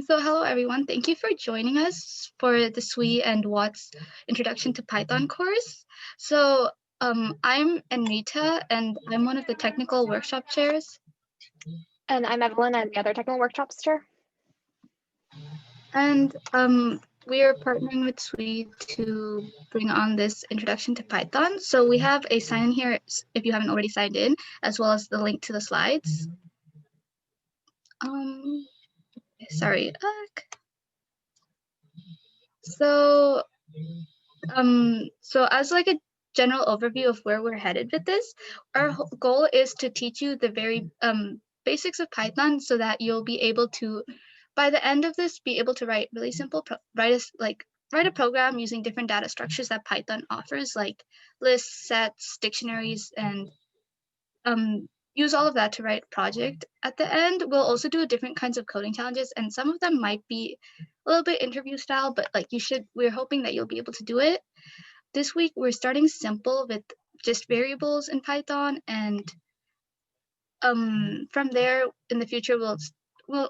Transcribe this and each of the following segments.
So hello everyone, thank you for joining us for the SWExWATT's Introduction to Python course. So I'm Anita and I'm one of the technical workshop chairs. And I'm Evelyn, I'm the other technical workshops chair. And we are partnering with SWE to bring on this Introduction to Python. So we have a sign in here if you haven't already signed in, as well as the link to the slides. Sorry. So as like a general overview of where we're headed with this, our goal is to teach you the very basics of Python so that you'll be able to, by the end of this, be able to write really simple, write a program using different data structures that Python offers, like lists, sets, dictionaries, and use all of that to write a project. At the end, we'll also do different kinds of coding challenges, and some of them might be a little bit interview style, but like we're hoping that you'll be able to do it. This week, we're starting simple with just variables in Python, and from there, in the future, we'll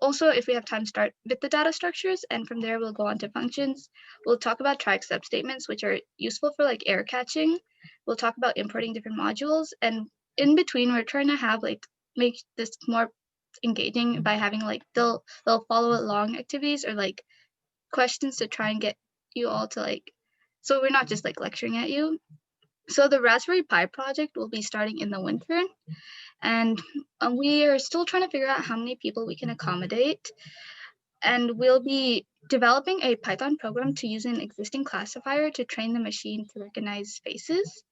also, if we have time, start with the data structures, and from there, we'll go on to functions. We'll talk about try except statements, which are useful for like error catching. We'll talk about importing different modules, and in between, we're trying to have make this more engaging by having they'll follow along activities or like questions to try and get you all to so we're not just lecturing at you. So the Raspberry Pi project will be starting in the winter, and we are still trying to figure out how many people we can accommodate. And we'll be developing a Python program to use an existing classifier to train the machine to recognize faces.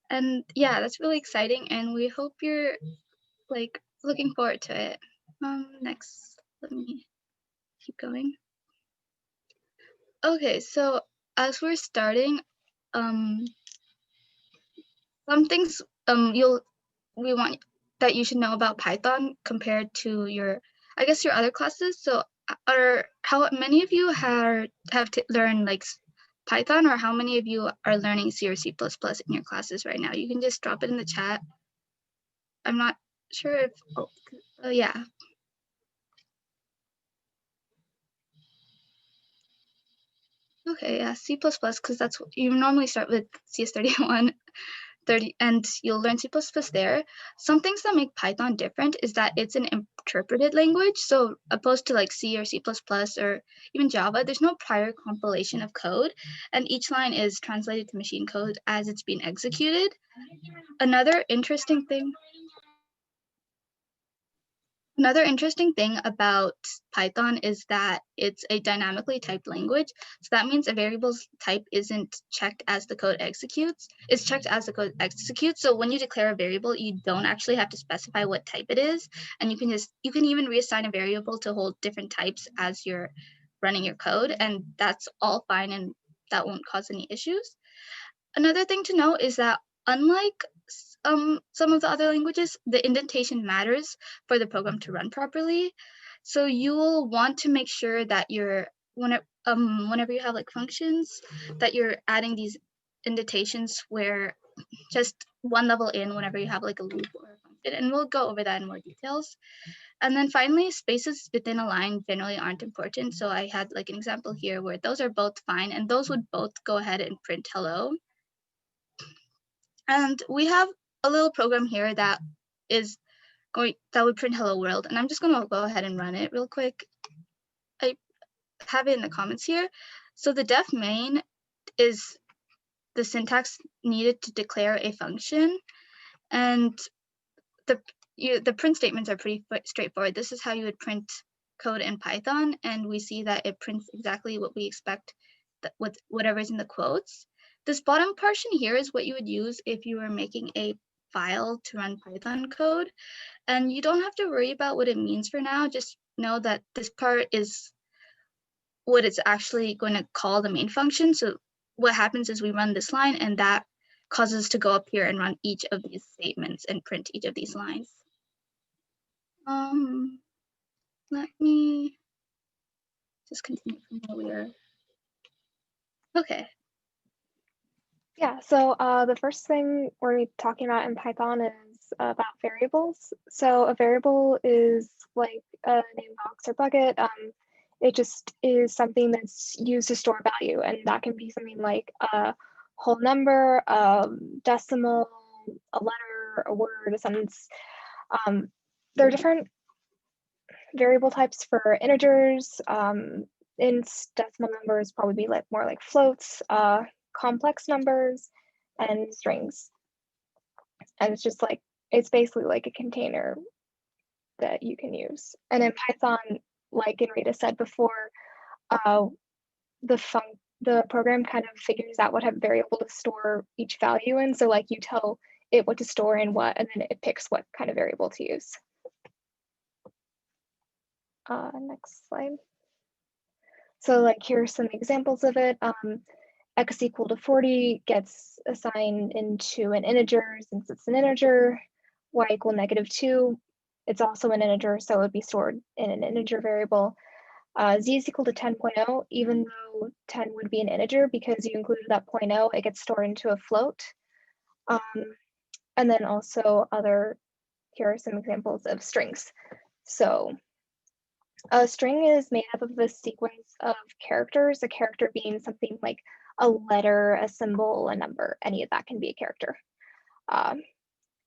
And yeah, that's really exciting, and we hope you're looking forward to it. Next, let me keep going. Okay, so as we're starting, some things we want that you should know about Python compared to your other classes. So how many of you have learned Python, or how many of you are learning C or C++ in your classes right now? You can just drop it in the chat. I'm not sure if, yeah. Okay, yeah, C++, because that's what you normally start with. CS31, 30, and you'll learn C++ there. Some things that make Python different is that it's an interpreted language. So opposed to C or C++ or even Java, there's no prior compilation of code, and each line is translated to machine code as it's being executed. Another interesting thing about Python is that it's a dynamically typed language. So that means a variable's type isn't checked as the code executes. It's checked as the code executes. So when you declare a variable, you don't actually have to specify what type it is. And you can even reassign a variable to hold different types as you're running your code. And that's all fine, and that won't cause any issues. Another thing to note is that unlike some of the other languages, the indentation matters for the program to run properly. So you will want to make sure that whenever you have functions, that you're adding these indentations where just one level in whenever you have a loop or a function, and we'll go over that in more details. And then finally, spaces within a line generally aren't important. So I had an example here where those are both fine, and those would both go ahead and print hello. And we have a little program here that would print hello world, and I'm just going to go ahead and run it real quick. I have it in the comments here. So the def main is the syntax needed to declare a function, and the print statements are pretty straightforward. This is how you would print code in Python, and we see that it prints exactly what we expect with whatever's in the quotes. This bottom portion here is what you would use if you were making a file to run Python code. And you don't have to worry about what it means for now. Just know that this part is what it's actually going to call the main function. So what happens is we run this line, and that causes us to go up here and run each of these statements and print each of these lines. Let me just continue from where we are. Okay. Yeah, so the first thing we're talking about in Python is about variables. So a variable is like a name box or bucket. It just is something that's used to store value, and that can be something like a whole number, a decimal, a letter, a word, a sentence. There are different variable types for integers. Ints, decimal numbers probably be like more like floats, complex numbers, and strings. And it's just like, it's basically like a container that you can use. And in Python, like Rita said before, the program kind of figures out what variable to store each value in. So like you tell it what to store in what, and then it picks what kind of variable to use. Next slide. So like here's some examples of it. X equal to 40 gets assigned into an integer since it's an integer. Y equal -2, it's also an integer, so it would be stored in an integer variable. Z is equal to 10.0, even though 10 would be an integer because you included that 0.0, it gets stored into a float. And then also here are some examples of strings. So a string is made up of a sequence of characters, a character being something like a letter, a symbol, a number, any of that can be a character.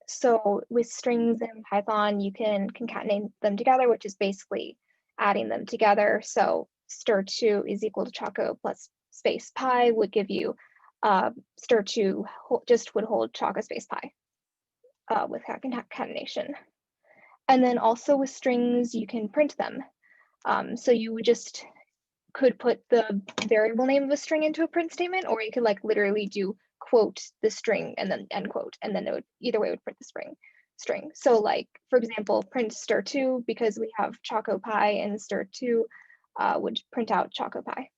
So with strings in Python, you can concatenate them together, which is basically adding them together. So stir2 is equal to choco plus space pi would give you stir2 just would hold choco space pi with concatenation. And then also with strings, you can print them. So you would just could put the variable name of a string into a print statement, or you could like literally do quote the string and then end quote, and then it would either way it would print the string. So like, for example, print stir2, because we have choco pi and stir2 would print out choco pi.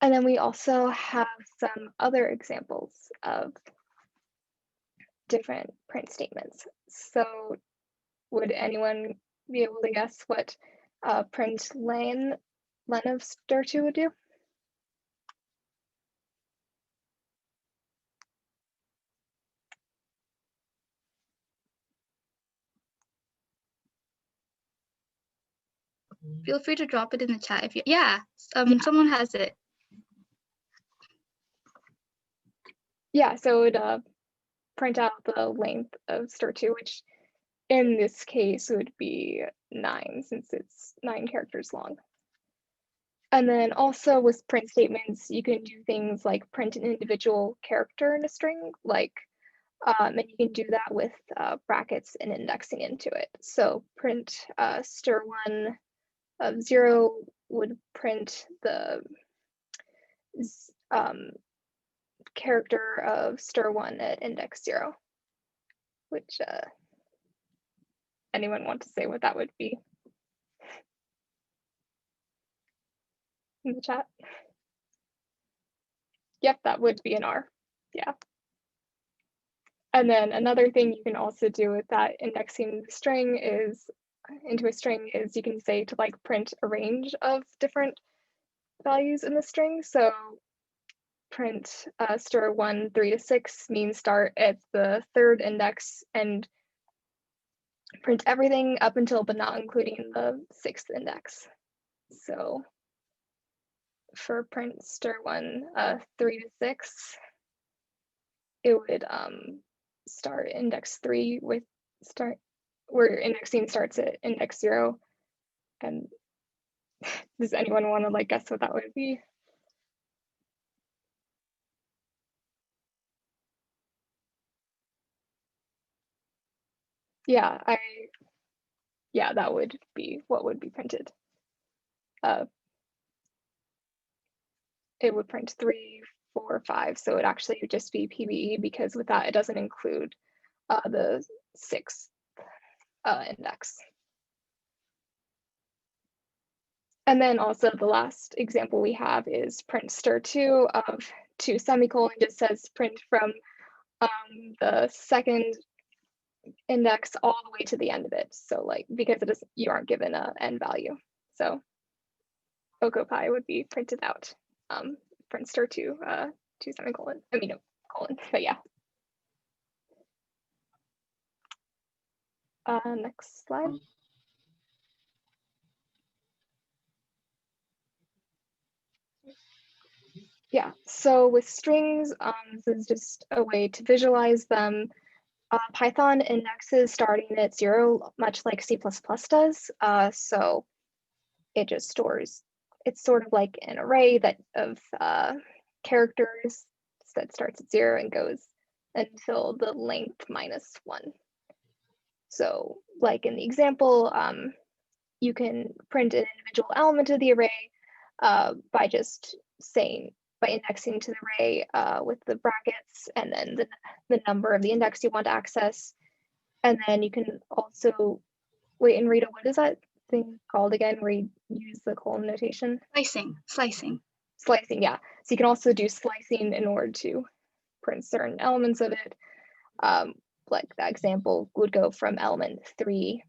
And then we also have some other examples of different print statements. So would anyone be able to guess what print len of stir2 would do? Feel free to drop it in the chat if you, someone has it. Yeah, so it would print out the length of stir2, which in this case would be 9, since it's 9 characters long. And then also with print statements, you can do things like print an individual character in a string, like, and you can do that with brackets and indexing into it. So print stir1 of 0 would print the character of stir1 at index 0, which anyone want to say what that would be in the chat? Yep, that would be an R. Yeah. And then another thing you can also do with that indexing the string into a string is you can say to like print a range of different values in the string. So print stir1 3 to 6 means start at the 3rd index and print everything up until but not including the 6th index. So for print stir1 3 to 6, it would start index 3 with where indexing starts at index 0. And does anyone want to like guess what that would be? Yeah, that would be what would be printed. It would print 3, 4, 5, so it actually would just be PBE, because with that it doesn't include the 6th index. And then also the last example we have is print stir2 of 2 semicolon, just says print from the 2nd index all the way to the end of it. So like, because you aren't given an end value. So OCOPI would be printed out. Print stir2 2 semicolon, colon, but yeah. Next slide. Yeah, so with strings, this is just a way to visualize them. Python indexes starting at 0, much like C++ does. So it just stores, it's sort of like an array of characters that starts at 0 and goes until the length -1. So like in the example, you can print an individual element of the array by just saying, by indexing to the array with the brackets and then the number of the index you want to access. And then you can also, wait, and Rita, what is that thing called again where you use the colon notation? Slicing. Slicing, yeah. So you can also do slicing in order to print certain elements of it. Like that example would go from element 3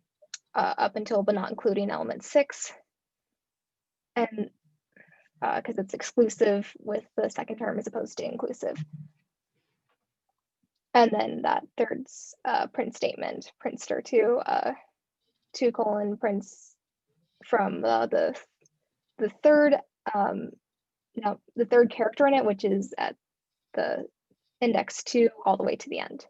up until but not including element 6. And because it's exclusive with the second term as opposed to inclusive. And then that third print statement, print stir2, 2: prints from the third the third character in it, which is at the index 2 all the way to the end.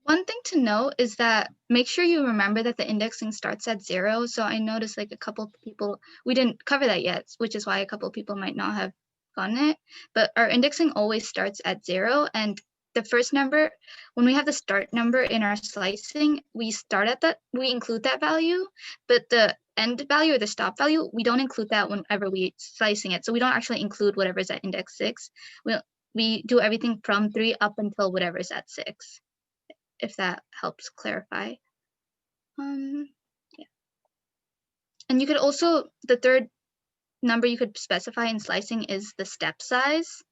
One thing to note is that make sure you remember that the indexing starts at 0. So I noticed like a couple people, we didn't cover that yet, which is why a couple people might not have gotten it. But our indexing always starts at 0. And the first number, when we have the start number in our slicing, we start at that, we include that value. But the end value or the stop value, we don't include that whenever we slicing it. So we don't actually include whatever's at index 6. We do everything from 3 up until whatever's at 6. If that helps clarify. Yeah. And you could also, the third number you could specify in slicing is the step size.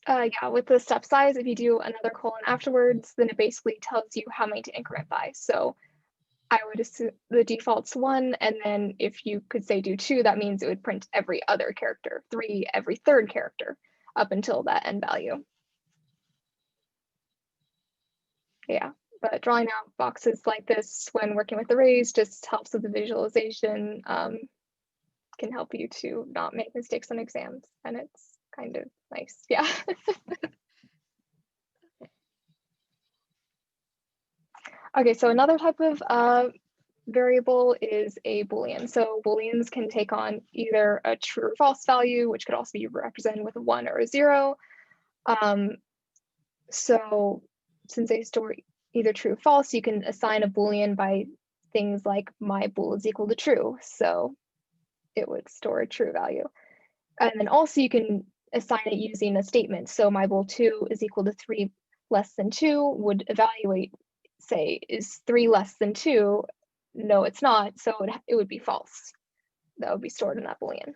Yeah, with the step size, if you do another colon afterwards, then it basically tells you how many to increment by. So I would assume the default's 1, and then if you could say do 2, that means it would print every other character, 3 every third character, up until that end value. Yeah, but drawing out boxes like this when working with arrays just helps with the visualization, can help you to not make mistakes on exams, and it's kind of nice, yeah. Okay, so another type of variable is a Boolean. So Booleans can take on either a true or false value, which could also be represented with a 1 or a 0. So since they store either true or false, you can assign a Boolean by things like my bool is equal to true. So it would store a true value. And then also you can assign it using a statement. So my bool 2 is equal to 3 less than 2 would evaluate, say, is 3 less than 2? No, it's not. So it would be false. That would be stored in that Boolean.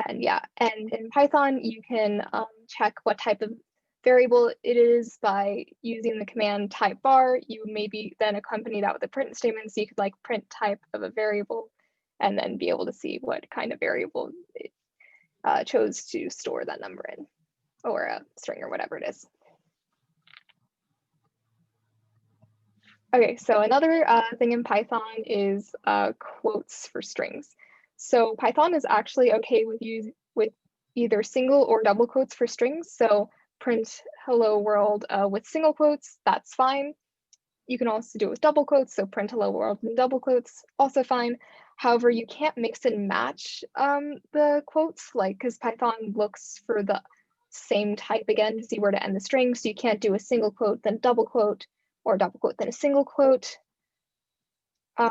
And yeah, and in Python, you can check what type of variable it is by using the command type bar. You maybe then accompany that with a print statement, so you could like print type of a variable and then be able to see what kind of variable it chose to store that number in, or a string or whatever it is. Okay, so another thing in Python is quotes for strings. So Python is actually okay with either single or double quotes for strings. So print hello world with single quotes, that's fine. You can also do it with double quotes, so print hello world with double quotes, also fine. However, you can't mix and match the quotes, like, because Python looks for the same type again to see where to end the string, so you can't do a single quote, then double quote, or a double quote, then a single quote. But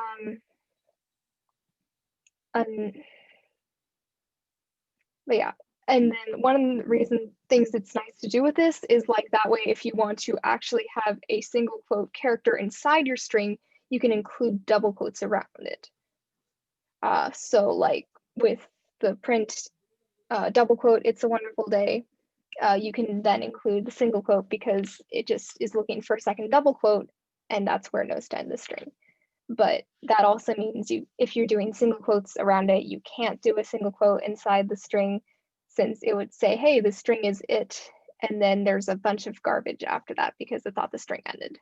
yeah, and then one of the things that's nice to do with this is like that way, if you want to actually have a single quote character inside your string, you can include double quotes around it. So like with the print double quote, it's a wonderful day, you can then include the single quote because it just is looking for a second double quote, and that's where it knows to end the string. But that also means if you're doing single quotes around it, you can't do a single quote inside the string, since it would say, hey, the string is it, and then there's a bunch of garbage after that because it thought the string ended.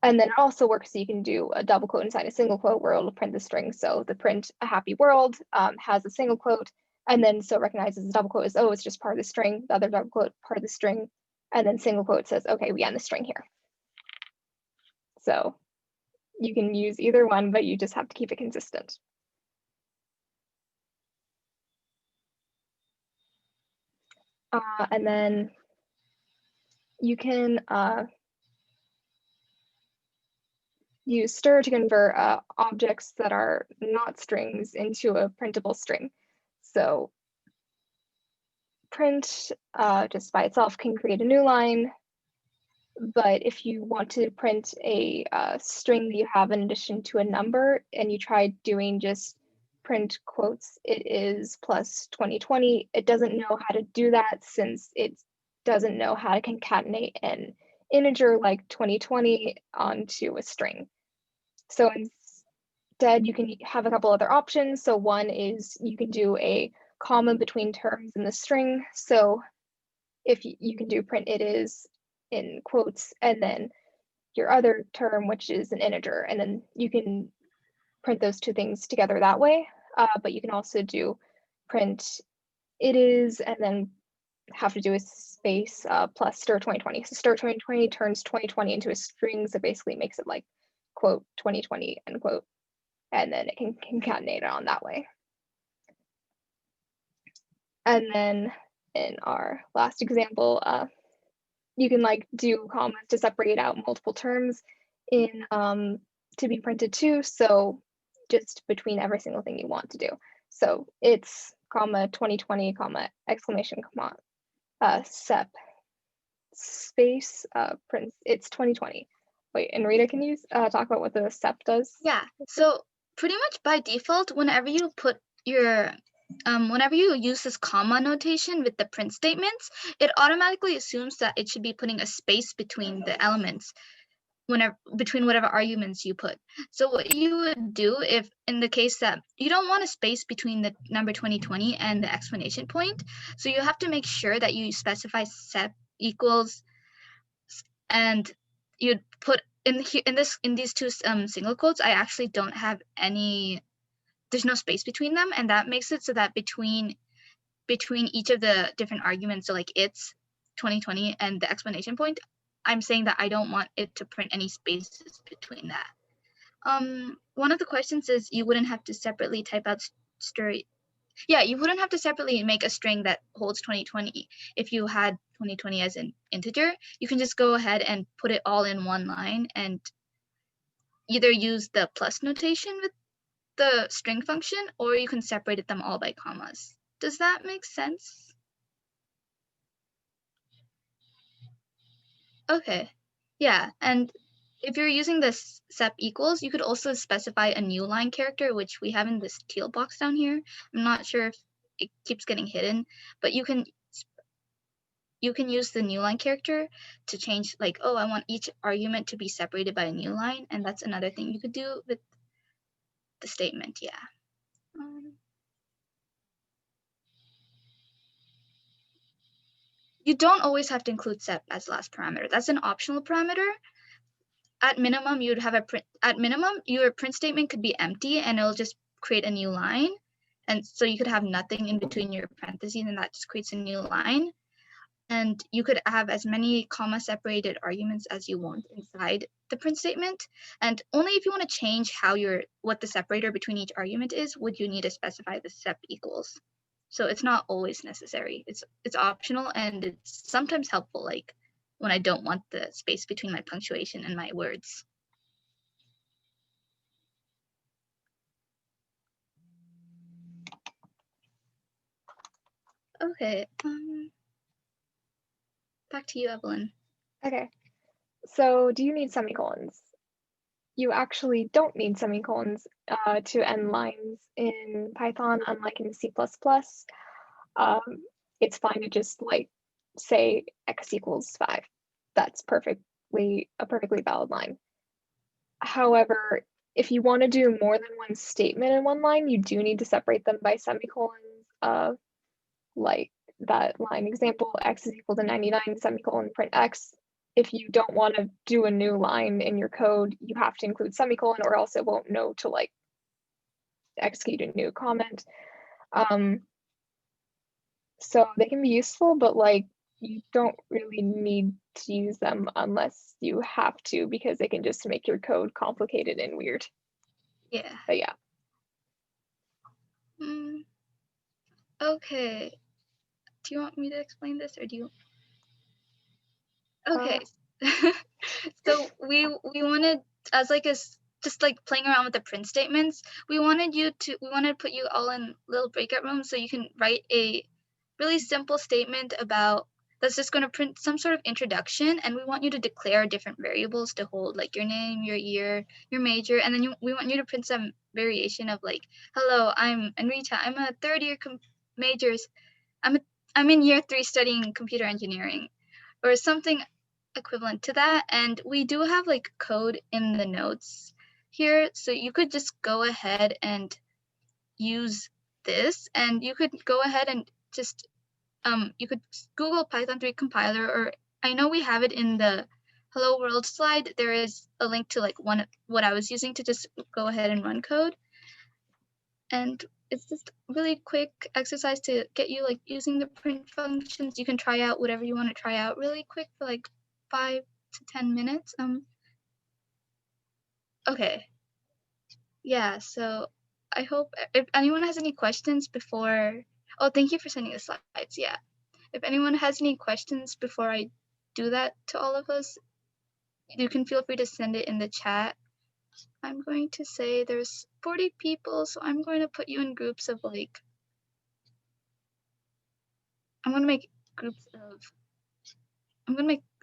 And then it also works so you can do a double quote inside a single quote where it'll print the string. So the print a happy world has a single quote, and then so it recognizes the double quote as, oh, it's just part of the string, the other double quote part of the string, and then single quote says, okay, we end the string here. So you can use either one, but you just have to keep it consistent. And then you can use stir to convert objects that are not strings into a printable string. So print just by itself can create a new line, but if you want to print a string that you have in addition to a number and you try doing just print quotes, it is plus 2020, it doesn't know how to do that since it doesn't know how to concatenate an integer like 2020 onto a string. So instead, you can have a couple other options. So one is you can do a comma between terms in the string. So if you can do print it is in quotes, and then your other term, which is an integer, and then you can print those two things together that way. But you can also do print it is, and then have to do a space plus stir 2020. So stir 2020 turns 2020 into a string, so basically makes it like quote 2020 end quote, and then it can concatenate it on that way. And then in our last example, you can like do commas to separate out multiple terms in to be printed too. So just between every single thing you want to do. So it's comma 2020 comma exclamation comma sep space prints it's 2020. Wait, and Rita, can you talk about what the sep does? Yeah, so pretty much by default, whenever you put your whenever you use this comma notation with the print statements, it automatically assumes that it should be putting a space between the elements between whatever arguments you put. So what you would do if in the case that you don't want a space between the number 2020 and the exclamation point, so you have to make sure that you specify sep equals, and you'd put in these two single quotes, I actually don't have any, there's no space between them, and that makes it so that between each of the different arguments, so like it's 2020 and the explanation point, I'm saying that I don't want it to print any spaces between that. One of the questions is you wouldn't have to separately type out string. Yeah, you wouldn't have to separately make a string that holds 2020 if you had 2020 as an integer. You can just go ahead and put it all in one line and either use the plus notation with the string function, or you can separate them all by commas. Does that make sense? Okay, yeah, and if you're using this sep equals, you could also specify a new line character, which we have in this teal box down here. I'm not sure if it keeps getting hidden, but you can use the new line character to change, like, oh, I want each argument to be separated by a new line, and that's another thing you could do with the statement, yeah. You don't always have to include sep as last parameter. That's an optional parameter. At minimum, you'd have your print statement could be empty and it'll just create a new line. And so you could have nothing in between your parentheses, and that just creates a new line. And you could have as many comma separated arguments as you want inside the print statement. And only if you want to change what the separator between each argument is, would you need to specify the sep equals. So it's not always necessary. It's optional, and it's sometimes helpful, like when I don't want the space between my punctuation and my words. Okay, back to you, Evelyn. Okay, so do you need semicolons? You actually don't need semicolons to end lines in Python, unlike in C++. It's fine to just like say x equals 5. That's a perfectly valid line. However, if you want to do more than one statement in one line, you do need to separate them by semicolons, like that line example, x is equal to 99, semicolon, print x. If you don't want to do a new line in your code, you have to include semicolon, or else it won't know to like execute a new comment. So they can be useful, but like you don't really need to use them unless you have to, because they can just make your code complicated and weird. Yeah. But yeah. Okay. Do you want me to explain this, or do you? Okay. So we wanted, as like just like playing around with the print statements, we wanted to put you all in little breakout rooms so you can write a really simple statement about that's just going to print some sort of introduction, and we want you to declare different variables to hold, like your name, your year, your major, and then we want you to print some variation of like, hello, I'm Enrita, I'm a third year majors, I'm in year 3 studying computer engineering, or something equivalent to that. And we do have like code in the notes here, so you could just go ahead and use this, and you could go ahead and just you could Google Python 3 compiler, or I know we have it in the Hello World slide. There is a link to like what I was using to just go ahead and run code. And it's just really quick exercise to get you like using the print functions. You can try out whatever you want to try out really quick for like 5 to 10 minutes. Okay. Yeah, so I hope if anyone has any questions before, oh, thank you for sending the slides. Yeah. If anyone has any questions before I do that to all of us, you can feel free to send it in the chat. I'm going to say there's 40 people, so I'm going to put you in groups of like, I'm going to make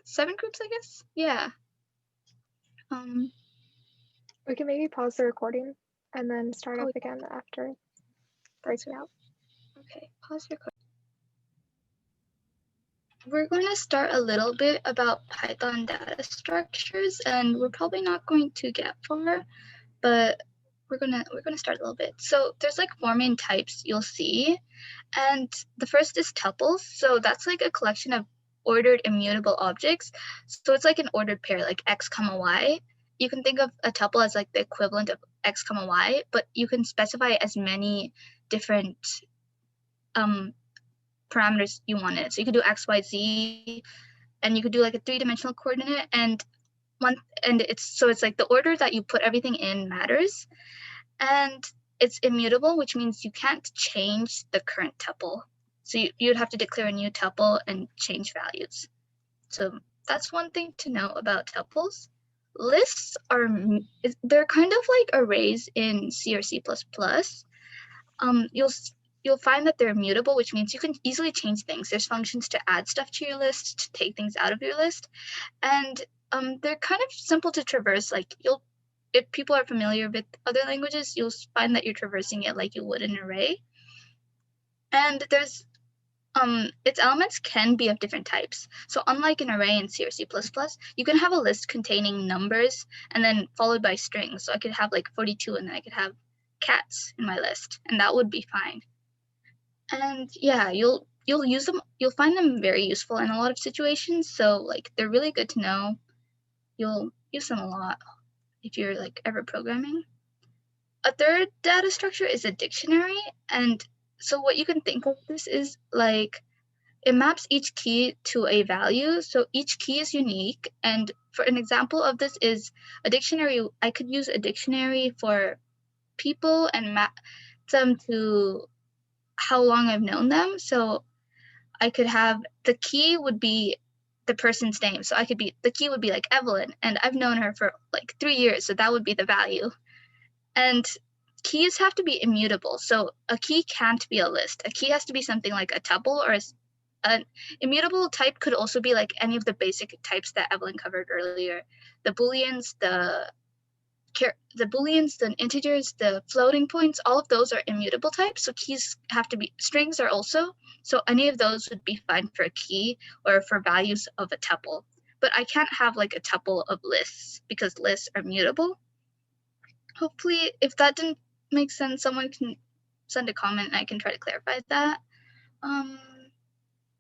7 groups, I guess. Yeah. We can maybe pause the recording and then start up again after breaking out. Okay, pause recording. We're going to start a little bit about Python data structures, and we're probably not going to get far, but we're gonna start a little bit. So there's like 4 main types you'll see, and the first is tuples. So that's like a collection of ordered immutable objects. So it's like an ordered pair, like x comma y. You can think of a tuple as like the equivalent of x comma y, but you can specify as many different parameters you want in it. So you could do x, y, z, and you could do like a 3-dimensional coordinate, and it's like the order that you put everything in matters, and it's immutable, which means you can't change the current tuple. So you'd have to declare a new tuple and change values. So that's one thing to know about tuples. Lists they're kind of like arrays in C or C++. You'll find that they're mutable, which means you can easily change things. There's functions to add stuff to your list, to take things out of your list, and they're kind of simple to traverse. Like if people are familiar with other languages, you'll find that you're traversing it like you would an array. And there's its elements can be of different types. So unlike an array in C or C++, you can have a list containing numbers and then followed by strings. So I could have like 42, and then I could have cats in my list, and that would be fine. And yeah, you'll use them. You'll find them very useful in a lot of situations. So like they're really good to know. You'll use them a lot if you're like ever programming. A third data structure is a dictionary, and so what you can think of this is like it maps each key to a value. So each key is unique, and for an example of this is a dictionary. I could use a dictionary for people and map them to how long I've known them. So I could have the key would be the person's name. So the key would be like Evelyn, and I've known her for like 3 years, so that would be the value. And keys have to be immutable. So a key can't be a list. A key has to be something like a tuple, or an immutable type could also be like any of the basic types that Evelyn covered earlier. The booleans, the integers, the floating points, all of those are immutable types. So keys have to be, strings are also, so any of those would be fine for a key or for values of a tuple. But I can't have like a tuple of lists because lists are mutable. Hopefully, if that didn't make sense, someone can send a comment and I can try to clarify that.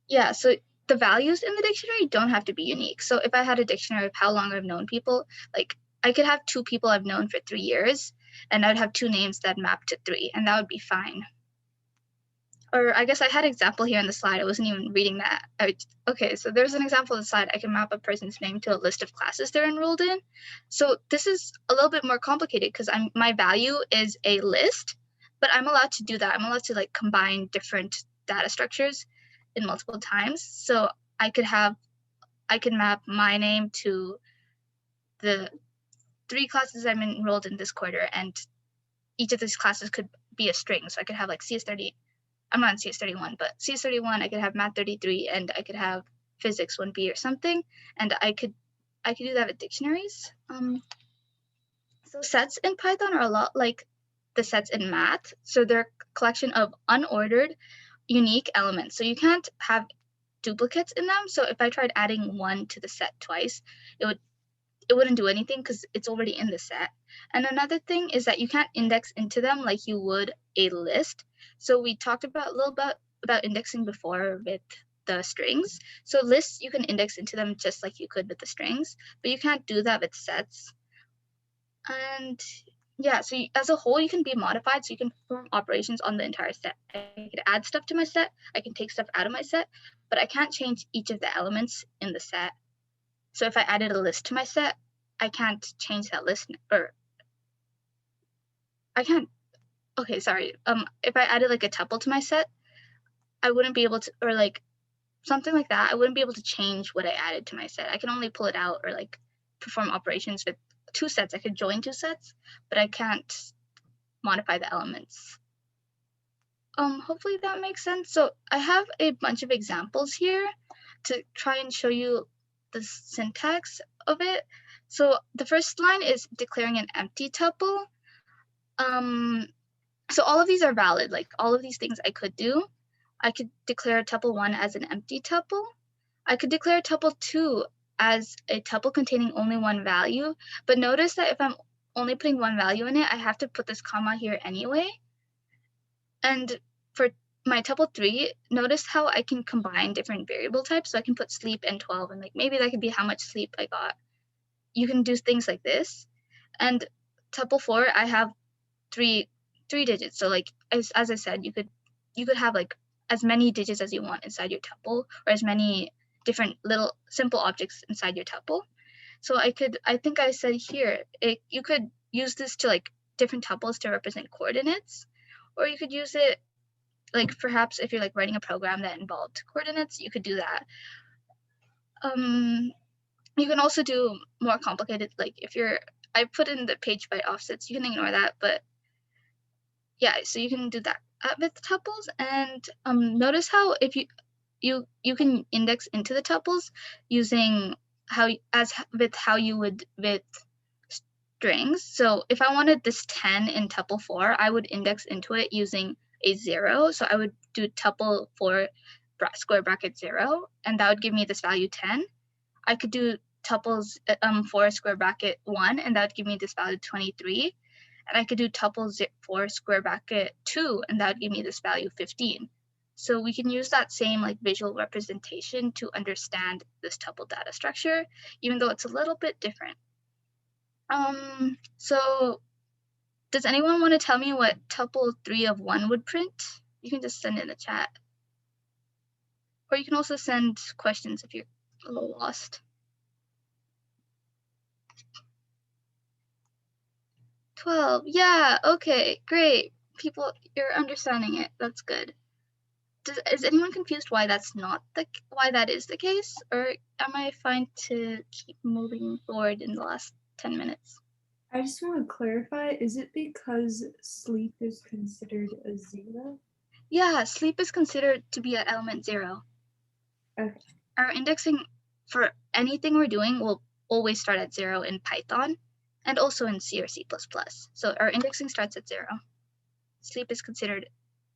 Yeah, so the values in the dictionary don't have to be unique. So if I had a dictionary of how long I've known people, like I could have 2 people I've known for 3 years, and I'd have 2 names that map to 3, and that would be fine. Or I guess I had an example here in the slide. I wasn't even reading that. Okay, so there's an example of the slide. I can map a person's name to a list of classes they're enrolled in. So this is a little bit more complicated because my value is a list, but I'm allowed to do that. I'm allowed to like combine different data structures in multiple times. So I can map my name to the 3 classes I'm enrolled in this quarter, and each of these classes could be a string. So I could have like CS30. I'm not in CS31, but CS31, I could have Math 33, and I could have Physics 1B or something, and I could do that with dictionaries. So sets in Python are a lot like the sets in math. So they're a collection of unordered, unique elements. So you can't have duplicates in them. So if I tried adding 1 to the set twice, it wouldn't do anything because it's already in the set. And another thing is that you can't index into them like you would a list. So we talked about a little bit about indexing before with the strings. So lists, you can index into them just like you could with the strings, but you can't do that with sets. And yeah, so as a whole, you can be modified. So you can perform operations on the entire set. I could add stuff to my set. I can take stuff out of my set, but I can't change each of the elements in the set. So if I added a list to my set, I can't change that list, or I can't, okay, sorry. If I added like a tuple to my set, I wouldn't be able to, or like something like that, I wouldn't be able to change what I added to my set. I can only pull it out or like perform operations with 2 sets. I could join 2 sets, but I can't modify the elements. Hopefully that makes sense. So I have a bunch of examples here to try and show you the syntax of it. So the first line is declaring an empty tuple. So all of these are valid, like all of these things I could do. I could declare tuple 1 as an empty tuple. I could declare tuple 2 as a tuple containing only 1 value, but notice that if I'm only putting 1 value in it, I have to put this comma here anyway. And for my tuple 3, notice how I can combine different variable types. So I can put sleep and 12, and like maybe that could be how much sleep I got. You can do things like this. And tuple 4, I have three digits. So like as I said, you could have like as many digits as you want inside your tuple, or as many different little simple objects inside your tuple. So I think I said here, you could use this to like different tuples to represent coordinates, or you could use it like perhaps if you're like writing a program that involved coordinates, you could do that. You can also do more complicated, like if I put in the page byte offsets, you can ignore that, but yeah, so you can do that with tuples. And notice how if you can index into the tuples using how you would with strings. So if I wanted this 10 in tuple 4, I would index into it using a 0. So I would do tuple 4 square bracket 0, and that would give me this value 10. I could do tuples 4 square bracket 1, and that would give me this value 23. And I could do tuples 4 square bracket 2, and that would give me this value 15. So we can use that same like visual representation to understand this tuple data structure, even though it's a little bit different. So does anyone want to tell me what tuple 3 of 1 would print? You can just send it in the chat. Or you can also send questions if you're a little lost. 12, yeah, okay, great. People, you're understanding it, that's good. Is anyone confused why that is the case, or am I fine to keep moving forward in the last 10 minutes? I just want to clarify, is it because sleep is considered a 0? Yeah, sleep is considered to be at element 0. Okay. Our indexing for anything we're doing will always start at 0 in Python, and also in C or C++. So our indexing starts at 0. Sleep is considered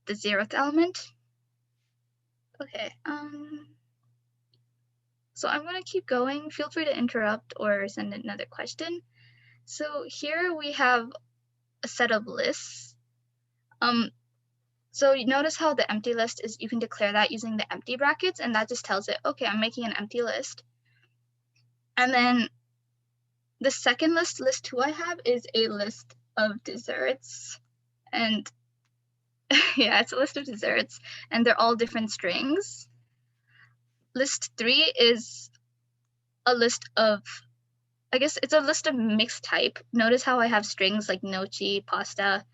the 0th element. Okay, so I'm going to keep going. Feel free to interrupt or send another question. So here we have a set of lists. So you notice how the empty list is, you can declare that using the empty brackets, and that just tells it, okay, I'm making an empty list. And then the second list, list 2 I have, is a list of desserts. And yeah, it's a list of desserts, and they're all different strings. List 3 is a list of, I guess it's a list of mixed type. Notice how I have strings like gnocchi, pasta.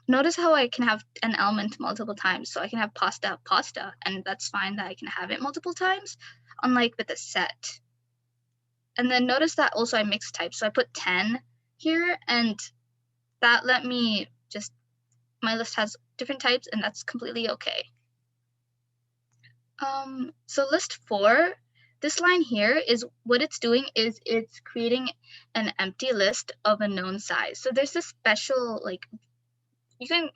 Notice how I can have an element multiple times. So I can have pasta, pasta, and that's fine that I can have it multiple times, unlike with a set. And then notice that also I mixed type. So I put 10 here, and that let me just, my list has different types, and that's completely okay. So list 4, this line here is what it's doing is it's creating an empty list of a known size. So there's this special, like, you can,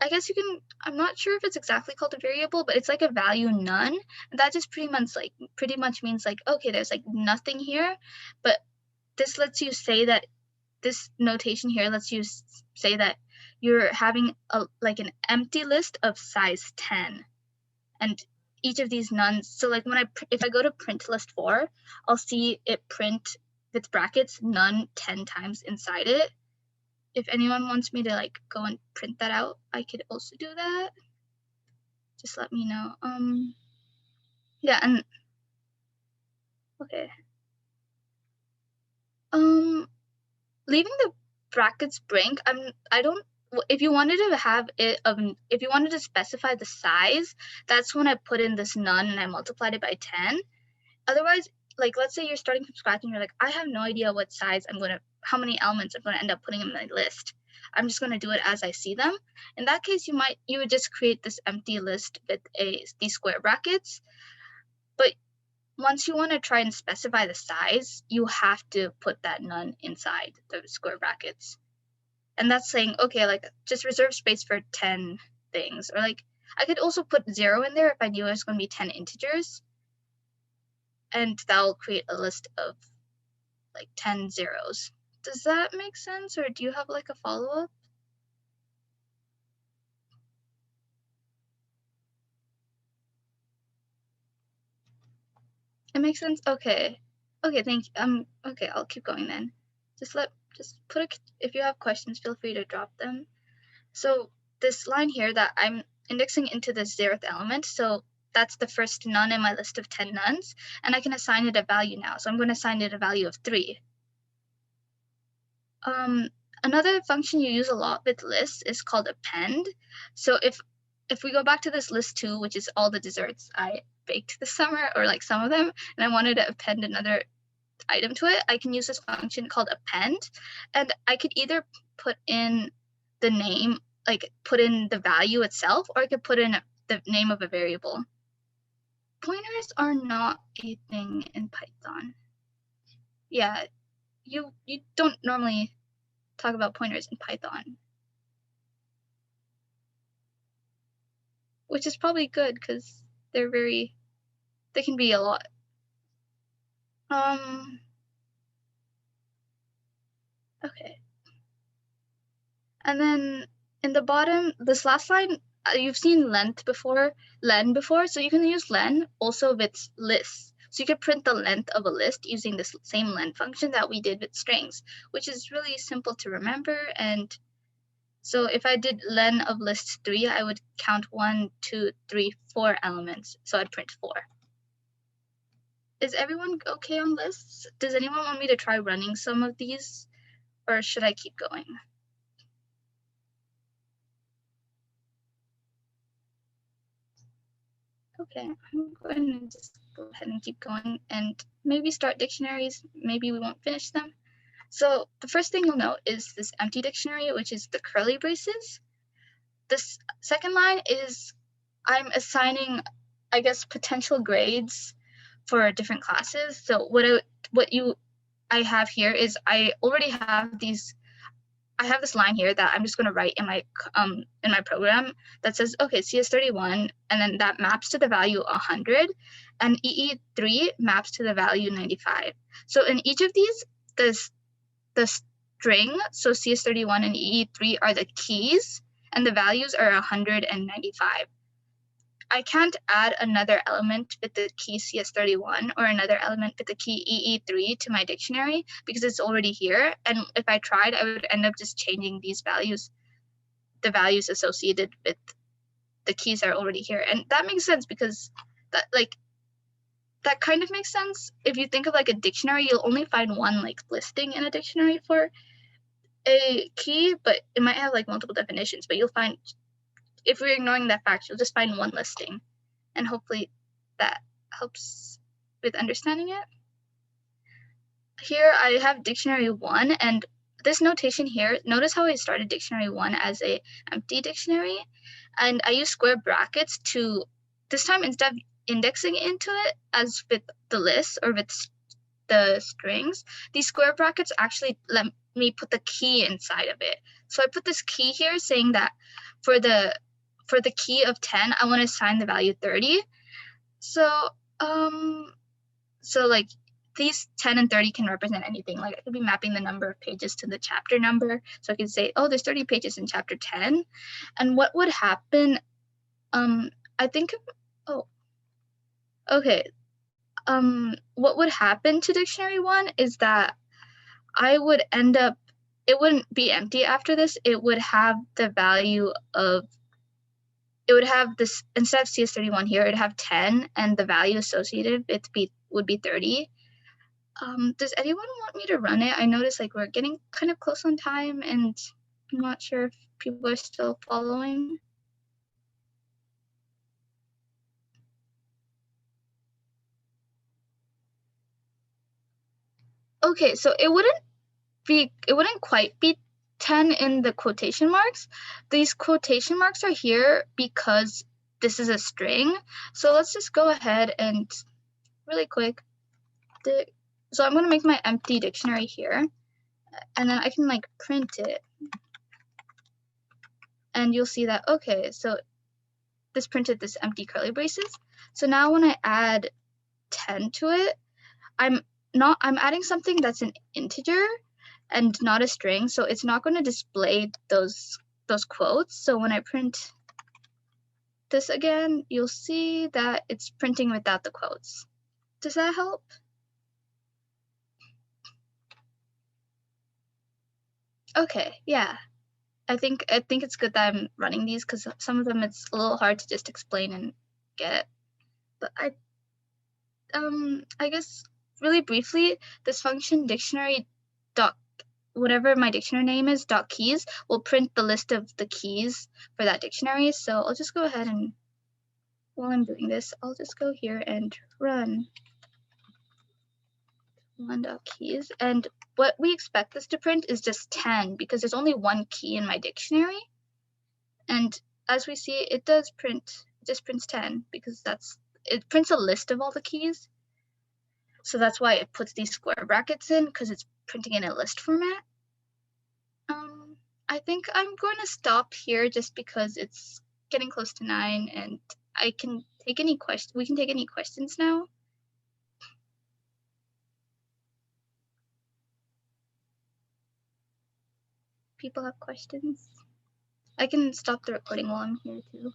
I guess you can, I'm not sure if it's exactly called a variable, but it's like a value none. And that just pretty much means like, okay, there's like nothing here, but this lets you say that, this notation here lets you say that you're having like an empty list of size 10. And each of these nuns, so like when if I go to print list 4, I'll see it print with brackets none 10 times inside it. If anyone wants me to like go and print that out, I could also do that. Just let me know. Yeah, and okay. Leaving the brackets blank, if you wanted to have it, if you wanted to specify the size, that's when I put in this none and I multiplied it by 10. Otherwise, like let's say you're starting from scratch and you're like, I have no idea what size how many elements I'm gonna end up putting in my list. I'm just gonna do it as I see them. In that case, you would just create this empty list with these square brackets. But once you want to try and specify the size, you have to put that none inside the square brackets. And that's saying, okay, like just reserve space for 10 things. Or like I could also put 0 in there if I knew it was going to be 10 integers. And that'll create a list of like 10 zeros. Does that make sense? Or do you have like a follow-up? It makes sense? Okay. Okay, thank you. Okay, I'll keep going then. If you have questions, feel free to drop them. So this line here that I'm indexing into the 0th element, so that's the first none in my list of 10 nuns, and I can assign it a value now. So I'm going to assign it a value of 3. Another function you use a lot with lists is called append. So if we go back to this list 2, which is all the desserts I baked this summer, or like some of them, and I wanted to append another item to it, I can use this function called append, and I could either put in the name, like put in the value itself, or I could put in the name of a variable. Pointers are not a thing in Python. Yeah, you don't normally talk about pointers in Python, which is probably good because they can be a lot. Okay. And then in the bottom, this last line, you've seen len before, so you can use len also with lists. So you could print the length of a list using this same len function that we did with strings, which is really simple to remember. And so if I did len of list 3, I would count 1, 2, 3, 4 elements. So I'd print 4. Is everyone okay on lists? Does anyone want me to try running some of these, or should I keep going? Okay, I'm going to just go ahead and keep going and maybe start dictionaries. Maybe we won't finish them. So the first thing you'll note is this empty dictionary, which is the curly braces. This second line is I'm assigning, I guess, potential grades for different classes. So I have here is I already have these. I have this line here that I'm just going to write in my program that says, okay, CS31, and then that maps to the value 100, and EE3 maps to the value 95. So in each of these, the string, so CS31 and EE3 are the keys, and the values are 195. I can't add another element with the key CS31 or another element with the key EE3 to my dictionary because it's already here. And if I tried, I would end up just changing these values, the values associated with the keys are already here. And that makes sense because that kind of makes sense. If you think of like a dictionary, you'll only find one like listing in a dictionary for a key, but it might have like multiple definitions, but you'll find, if we're ignoring that fact, you'll just find one listing, and hopefully that helps with understanding it. Here I have dictionary 1, and this notation here, notice how I started dictionary 1 as a empty dictionary, and I use square brackets to, this time instead of indexing into it as with the list or with the strings, these square brackets actually let me put the key inside of it. So I put this key here saying that for the key of 10, I want to assign the value 30. So like these 10 and 30 can represent anything. Like I could be mapping the number of pages to the chapter number. So I could say, oh, there's 30 pages in chapter 10. And what would happen, I think, oh, okay. What would happen to dictionary 1 is that I would end up, it wouldn't be empty after this. It would have the value of, it would have this, instead of CS31 here, it'd have 10, and the value associated would be 30. Does anyone want me to run it? I noticed like we're getting kind of close on time, and I'm not sure if people are still following. Okay, so it wouldn't quite be 10 in the quotation marks. These quotation marks are here because this is a string. So let's just go ahead and really quick. So I'm going to make my empty dictionary here, and then I can like print it. And you'll see that, okay, so this printed this empty curly braces. So now when I add 10 to it, I'm adding something that's an integer and not a string, so it's not going to display those quotes. So when I print this again, you'll see that it's printing without the quotes. Does that help? Okay, yeah. I think it's good that I'm running these because some of them it's a little hard to just explain and get it. But I guess really briefly, this function dictionary dot whatever my dictionary name is dot keys will print the list of the keys for that dictionary. So I'll just go ahead and while I'm doing this, I'll just go here and run one.keys. And what we expect this to print is just 10 because there's only one key in my dictionary. And as we see, it does print, it just prints 10 because it prints a list of all the keys. So that's why it puts these square brackets in because it's printing in a list format. I think I'm going to stop here just because it's getting close to 9 and I can take any questions. We can take any questions now. People have questions? I can stop the recording while I'm here too.